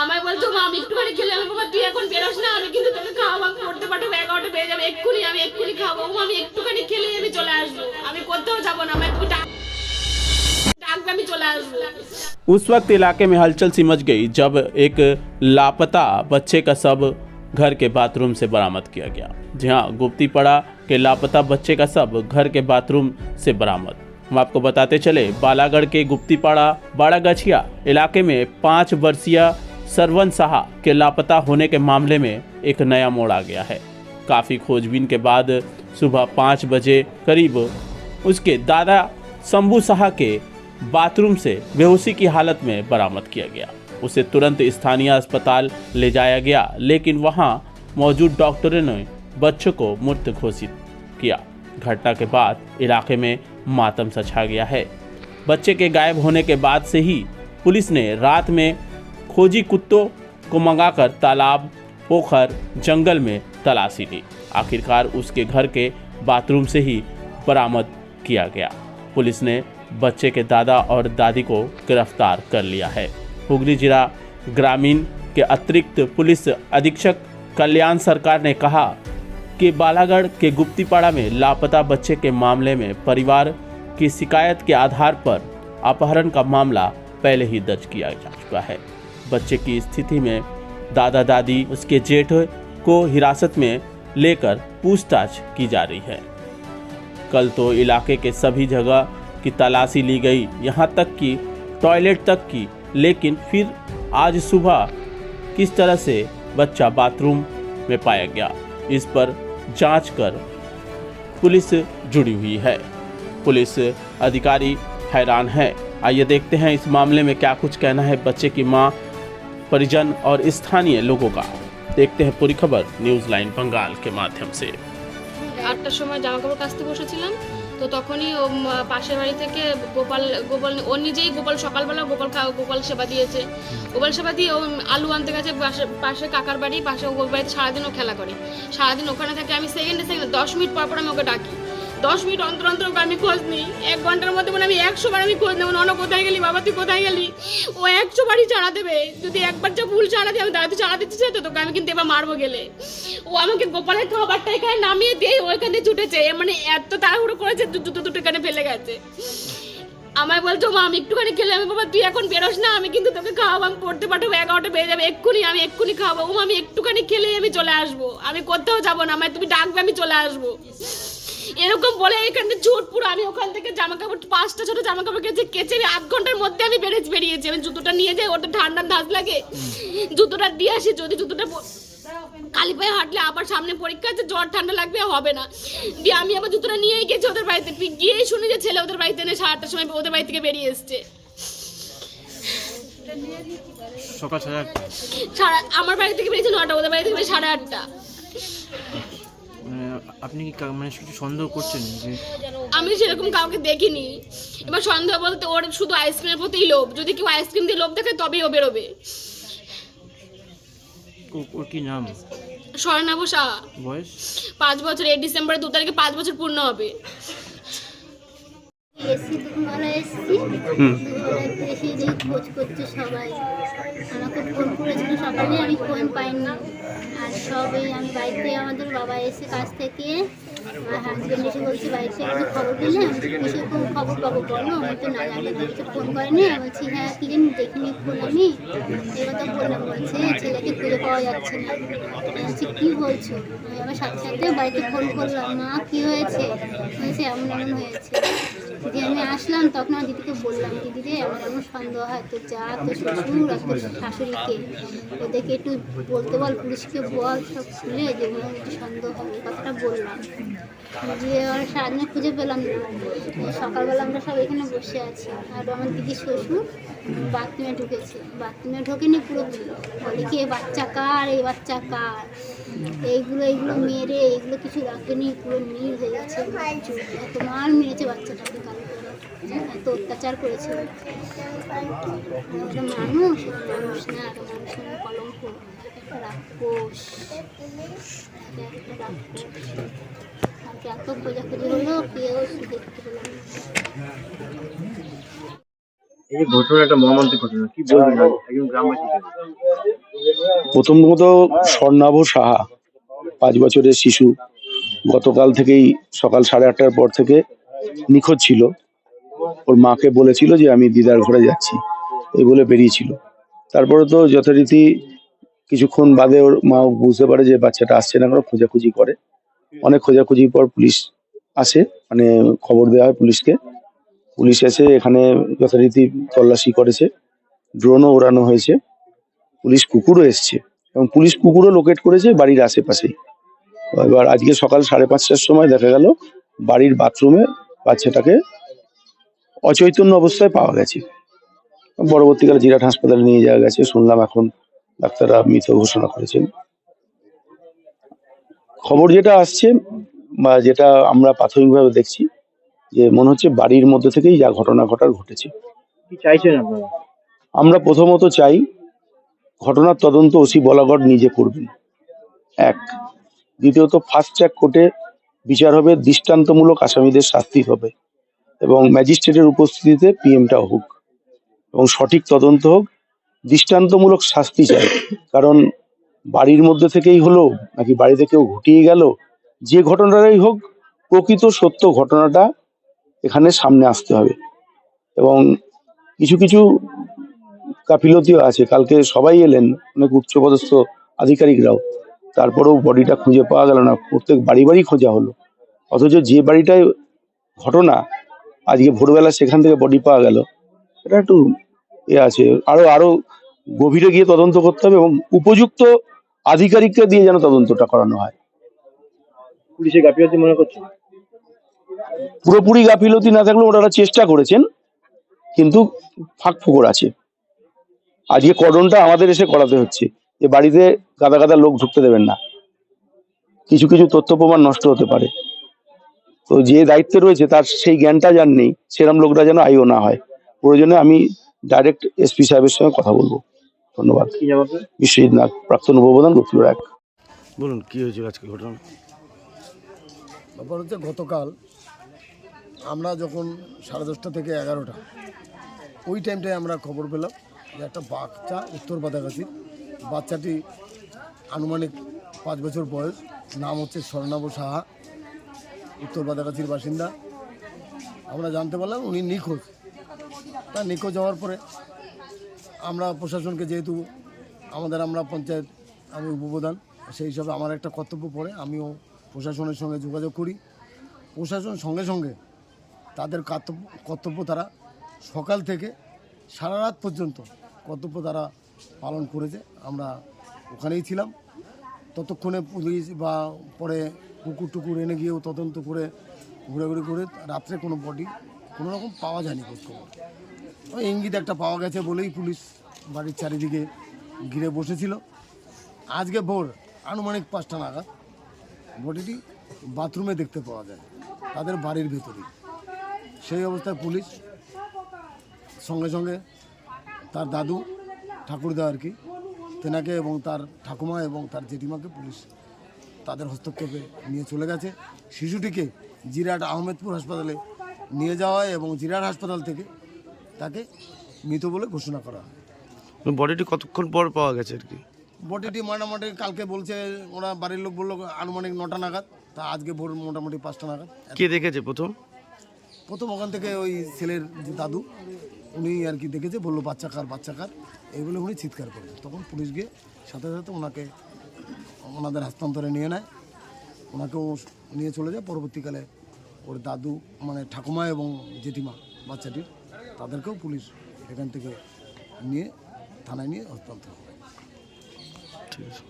আমায় বলতো মা আমি একটুখানি খেলে আমি বাবা তুই এখন বেরোস না আমি কিন্তু তোকে খাওয়াবো আমি পড়তে পাঠাবো 11টা বেজে যাবে এক্ষুনি আমি এক্ষুনি খাবো আমি একটুখানি খেলেই আমি চলে আসবো আমি কোথাও যাবো না আমায় তুমি ডাকবে আমি চলে আসবো। उस वक्त इलाके में हलचल सी मच गई जब एक लापता बच्चे का शव घर के बाथरूम से बरामद किया गया। जी हाँ, गुप्तीपड़ा के लापता बच्चे का शव घर के बाथरूम से बरामद। हम आपको बताते चले, बालागढ़ के गुप्तीपड़ा बाड़ागछिया इलाके में 5 वर्षीय सरवन साहा के लापता होने के मामले में एक नया मोड़ आ गया है। काफ़ी खोजबीन के बाद सुबह 5 बजे करीब उसके दादा शंभू साहा के बाथरूम से बेहोशी की हालत में बरामद किया गया। उसे तुरंत स्थानीय अस्पताल ले जाया गया, लेकिन वहां मौजूद डॉक्टरों ने बच्चों को मृत घोषित किया। घटना के बाद इलाके में मातम सा छा गया है। बच्चे के गायब होने के बाद से ही पुलिस ने रात में खोजी कुत्तों को मंगाकर तालाब, पोखर, जंगल में तलाशी ली। आखिरकार उसके घर के बाथरूम से ही बरामद किया गया। पुलिस ने बच्चे के दादा और दादी को गिरफ्तार कर लिया है। हुगली जिला ग्रामीण के अतिरिक्त पुलिस अधीक्षक कल्याण सरकार ने कहा कि बालागढ़ के गुप्तीपाड़ा में लापता बच्चे के मामले में परिवार की शिकायत के आधार पर अपहरण का मामला पहले ही दर्ज किया जा चुका है। बच्चे की स्थिति में दादा दादी उसके जेठ को हिरासत में लेकर पूछताछ की जा रही है। कल तो इलाके के सभी जगह की तलाशी ली गई, यहाँ तक कि टॉयलेट तक की, लेकिन फिर आज सुबह किस तरह से बच्चा बाथरूम में पाया गया, इस पर जांच कर पुलिस जुड़ी हुई है। पुलिस अधिकारी हैरान है। आइए देखते हैं इस मामले में क्या कुछ कहना है बच्चे की मां, परिजन और स्थानीय लोगों का। देखते हैं पूरी खबर न्यूज़ लाइन बंगाल के माध्यम से। 8টার সময় জামা কাপড় কাচতে বসেছিলাম, তো তখনই ও পাশের বাড়ি থেকে গোপাল ও নিজেই সকালবেলা গোপাল সেবা দিয়েছে। গোপাল সেবা দিয়ে ও আলু আনতে গেছে পাশে কাকার বাড়ি, পাশে ওই বাড়িতে সারাদিন ও খেলা করে। সারাদিন ওখানে থাকে। আমি সেকেন্ডে 10 মিনিট পর আমি ওকে ডাকি। 10 মিনিট অন্তর অন্তর ওকে আমি খোঁজ নিই। 1 ঘন্টার মধ্যে আমি 100 বার আমি খোঁজ নেব, নন কোথায় গেলি বাবা, তুই কোথায় গেলি। ও 100 বারই চাড়া দেবে। যদি একবার যা ভুল চাড়া দিয়ে আমি দাঁড়াতে চাড়া দিতে চাই তো তোকে আমি কিন্তু এবার মারবো গেলে। ও আমাকে গোপালের খাবারটা এখানে নামিয়ে দিয়ে ওইখান দিয়ে ছুটেছে। মানে এত তাড়াহুড়ো করেছে, জুতো দুটো এখানে ফেলে গেছে। আমায় বলতো মা আমি একটুখানি খেলে আমি বাবা তুই এখন বেরোস না আমি কিন্তু তোকে খাওয়াবো আমি পড়তে পাঠাবো 11টা বেজে যাবে এক্ষুনি আমি এক্ষুনি খাবো আমি একটুখানি খেলেই আমি চলে আসবো আমি কোথাও যাবো না আমায় তুমি ডাকবে আমি চলে আসবো। এরকম বলে এখানে ঝুট পুরো। আমি ওখান থেকে জামা কাপড় 5টা ছোট জামা কাপড় কেচে 8 ঘন্টার মধ্যে আমি বেরিয়েছি। আমি জুতোটা নিয়ে যাই, ওর তো ঠান্ডার ধাস লাগে, জুতোটা দিয়ে আসি। যদি জুতোটা খালি পায়ে হাঁটলে আবার সামনে পরীক্ষা আছে, জ্বর ঠান্ডা লাগবে হবে না। দিয়ে আমি আবার জুতোটা নিয়েই গেছি ওদের বাড়িতে। গিয়েই শুনি যে ছেলে ওদের বাড়িতে এনে 8টার সময় ওদের বাড়ি থেকে বেরিয়ে এসছে। সকাল আমার বাড়ি থেকে বেরিয়েছে 9টা, ওদের বাড়ি থেকে 8:30। আপনি কি কিছু সন্দেহ করছেন? আমি সেরকম কাউকে দেখিনি। এবার সন্দেহ বলতে ওর শুধু আইসক্রিমের প্রতিই লোভ। যদি কেউ আইসক্রিম দিয়ে লোভ দেখে তবেই ও বেরোবে। ওর কি নাম? স্বর্ণাভ সাহা। বয়স? 5 বছর। এই ডিসেম্বরের 2 তারিখে 5 বছর পূর্ণ হবে। খোঁজ করছে সবাই, আমাকে ফোন করেছিল সকালে, আমি ফোন পাইনি। আর সবই আমি বাড়িতে আমাদের বাবা এসে কাজ থেকে আমার হাজব্যান্ড এসে বলছে বাড়িতে কিছু খবর পেলে। আমি কিসের খবর পাবো বলো, আমি তো না জানি কিছু ফোন করেনি। আমি বলছি হ্যাঁ কি জানি দেখিনি ফোন আমি এবার তো বললাম। বলছে ছেলেকে খুঁজে পাওয়া যাচ্ছে না। আমি বলছি কী বলছো? আমি আবার সাথে সাথে বাড়িতে ফোন করলাম, মা কী হয়েছে? বলছে এমন এমন হয়েছে। দিদি আমি আসলাম তখন আমার দিদিকে বললাম, দিদি রে আমার এমন সন্দেহ হয় তোর যা তোর শ্বশুর আর তোর শাশুড়িকে ওদেরকে একটু বলতে বল, পুলিশকে বল সব খুলে যে মনে একটু সন্দেহ হয়। কথাটা বললাম যে আর সারাদিনে খুঁজে পেলাম না। সকালবেলা আমরা সব এখানে বসে আছি। আর আমার দিদির শ্বশুর বাথরুমে ঢুকেছে, বাথরুমে ঢোকেনি পুরোপুরি। বলে কি এই বাচ্চা কার, এই বাচ্চা কার, এইগুলো মেরে এইগুলো কিছু রাখেনি, পুরো নীল হয়ে গেছে। এত মার মেরেছে বাচ্চাটাকে, কাল এত অত্যাচার করেছে। একটা মানুষ না, একটা মানুষের কলঙ্ক, একটা রাক্ষস, একটা রাক্ষস। এত খোঁজাখুঁজি হলো, কেউ দেখতে পেলাম। এই ঘটনা একটা মর্মান্তিক ঘটনা, কি বলবেন একজন গ্রামবাসী হিসেবে? প্রথমত স্বর্ণাভ সাহা 5 বছরের শিশু গতকাল থেকেই সকাল 8:30টার পর থেকে নিখোঁজ ছিল। ওর মাকে বলেছিল যে আমি দিদার ঘরে যাচ্ছি, এই বলে বেরিয়েছিল। তারপরে তো যথারীতি কিছুক্ষণ বাদে ওর মা বুঝতে পারে যে বাচ্চাটা আসছে না, করে খোঁজাখুঁজি করে। অনেক খোঁজাখুঁজির পর পুলিশ আসে, মানে খবর দেওয়া হয় পুলিশকে। পুলিশ এসে এখানে যথারীতি তল্লাশি করেছে, ড্রোনও ওড়ানো হয়েছে, পুলিশ কুকুরও এসছে এবং পুলিশ কুকুরও লোকেট করেছে বাড়ির আশেপাশেই। এবার আজকে সকাল 5:30টার সময় দেখা গেল বাড়ির বাথরুমে বাচ্চাটাকে অচৈতন্য অবস্থায় পাওয়া গেছে। পরবর্তীকালে জিরাট হাসপাতালে নিয়ে যাওয়া গেছে, শুনলাম এখন ডাক্তাররা মৃত ঘোষণা করেছেন। খবর যেটা আসছে বা যেটা আমরা প্রাথমিকভাবে দেখছি যে মনে হচ্ছে বাড়ির মধ্যে থেকেই যা ঘটনা ঘটার ঘটেছে। কি চাইছেন আপনারা? আমরা প্রথমত চাই ঘটনার তদন্ত ওসি বলাগড় নিজে করবেন, এক। দ্বিতীয়ত ফাস্ট ট্র্যাক কোর্টে বিচার হবে, দৃষ্টান্তমূলক আসামিদের শাস্তি হবে এবং ম্যাজিস্ট্রেটের উপস্থিতিতে পিএমটা হোক এবং সঠিক তদন্ত হোক। দৃষ্টান্তমূলক শাস্তি চাই, কারণ বাড়ির মধ্যে থেকেই হলো নাকি বাড়িতে কেউ ঘটিয়ে গেল, যে ঘটনাটাই হোক প্রকৃত সত্য ঘটনাটা এখানে সামনে আসতে হবে। এবং কিছু কিছু গাফিলতিও আছে, কালকে সবাই এলেন, অনেক উচ্চপদস্থ আধিকারিকরাও, তারপরেও বডিটা খুঁজে পাওয়া গেল না। প্রত্যেক বাড়ি বাড়ি খোঁজা হলো, অথচ যে বাড়িটায় ঘটনা আজকে ভোরবেলা সেখান থেকে বডি পাওয়া গেল। এটা একটু আছে, আরো আরো গভীরে গিয়ে তদন্ত করতে হবে এবং উপযুক্ত আধিকারিককে দিয়ে যেন তদন্তটা করানো হয়। পুলিশের গাফিলতি মনে করছেন? পুরোপুরি গাফিলতি না থাকলেও ওনারা চেষ্টা করেছেন, কিন্তু ফাঁক ফোকর আছে। আজকে কর্ডনটা আমাদের এসে করাতে হচ্ছে, যে বাড়িতে গাদা গাদা লোক ঢুকতে দেবেন না, কিছু কিছু তথ্য প্রমাণ নষ্ট হতে পারে। তো যে দায়িত্বে রয়েছে তার সেই জ্ঞানটা যার নেই, সেরকম লোকরা যেন আইও না হয়। প্রয়োজনে আমি ডাইরেক্ট এসপি সাহেবের সঙ্গে কথা বলবো। ধন্যবাদ। কি নাম আপনার? বিশ্বজিৎ নাগ, প্রাক্তন উপপ্রধান, গোপীপুর 1। বলুন কি হয়েছিল আজকে ঘটনা? ব্যাপার হচ্ছে গতকাল আমরা যখন 10:30 থেকে 11টা ওই টাইমটায় আমরা খবর পেলাম যে একটা বাচ্চা উত্তর বাদাগাছির, বাচ্চাটি আনুমানিক 5 বছর বয়স, নাম হচ্ছে স্বর্ণাভ সাহা, উত্তর বাদাগাছির বাসিন্দা। আমরা জানতে পারলাম উনি নিখোঁজ। তা নিখোঁজ হওয়ার পরে আমরা প্রশাসনকে, যেহেতু আমরা পঞ্চায়েত, আমি উপপ্রধান, সেই হিসাবে আমার একটা কর্তব্য পড়ে, আমিও প্রশাসনের সঙ্গে যোগাযোগ করি। প্রশাসন সঙ্গে সঙ্গে তাদের কর্তব্য তারা সকাল থেকে সারা রাত পর্যন্ত কর্তব্য তারা পালন করেছে। আমরা ওখানেই ছিলাম। ততক্ষণে পুলিশ বা পরে কুকুর টুকুর এনে গিয়েও তদন্ত করে ঘুরে করে রাত্রে কোনো বডি কোনো রকম পাওয়া যায়নি। খোঁজখবর ওই ইঙ্গিত একটা পাওয়া গেছে বলেই পুলিশ বাড়ির চারিদিকে ঘিরে বসেছিল। আজকে ভোর আনুমানিক 5টা নাগাদ বডিটি বাথরুমে দেখতে পাওয়া যায়, তাদের বাড়ির ভেতরেই। সেই অবস্থায় পুলিশ সঙ্গে সঙ্গে তার দাদু, ঠাকুরদা আর কি, তেনাকে এবং তার ঠাকুমা এবং তার জেঠিমাকে পুলিশ তাদের হস্তক্ষেপে নিয়ে চলে গেছে। শিশুটিকে জিরাট আহমেদপুর হাসপাতালে নিয়ে যাওয়া হয় এবং জিরাট হাসপাতাল থেকে তাকে মৃত বলে ঘোষণা করা হয়। বডিটি কতক্ষণ পর পাওয়া গেছে আর কি? বডিটি মোটামুটি কালকে বলছে ওরা, বাড়ির লোক বললো আনুমানিক 9টা নাগাদ, তা আজকে ভোর মোটামুটি 5টা নাগাদ। কে দেখেছে প্রথম? ওখান থেকে ওই ছেলের যে দাদু, উনি আর কি দেখেছে, বললো বাচ্চা কার এই বলে উনি চিৎকার করেন। তখন পুলিশ গিয়ে সাথে সাথে ওনাদের হস্তান্তরে নিয়ে নেয়, ওনাকেও নিয়ে চলে যায়। পরবর্তীকালে ওর দাদু, মানে ঠাকুমা এবং জেঠিমা বাচ্চাটির, তাদেরকেও পুলিশ এখান থেকে নিয়ে থানায় নিয়ে হস্তান্তর করে। ঠিক আছে।